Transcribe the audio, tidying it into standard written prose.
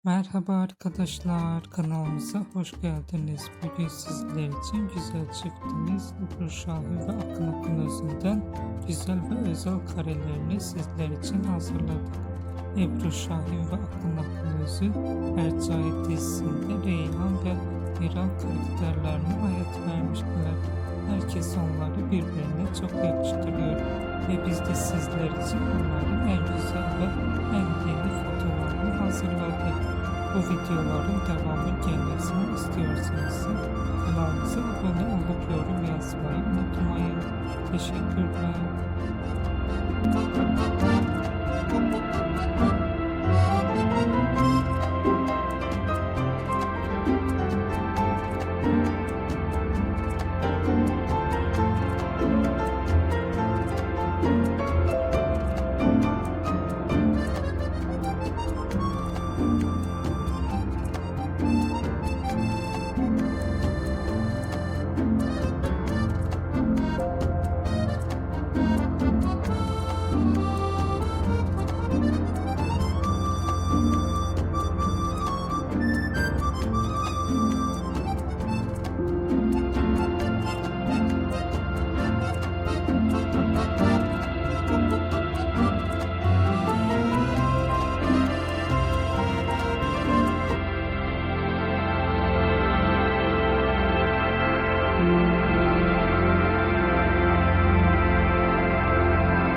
Merhaba arkadaşlar, kanalımıza hoş geldiniz. Bugün sizler için güzel çiftimiz Ebru Şahin ve Akın Akınözü'nden güzel ve özel karelerini sizler için hazırladık. Ebru Şahin ve Akın Akınözü Hercai dizisinde Reyhan ve Miran karakterlerine hayat vermişler. Herkes onları birbirine çok yakıştırıyor ve biz de sizler için onların en güzel ve en yeni fotoğrafını hazırladık. Bu videoların devamı gelmesini istiyorsanız kanalımıza abone olup yorum yazmayı unutmayın. Teşekkürler.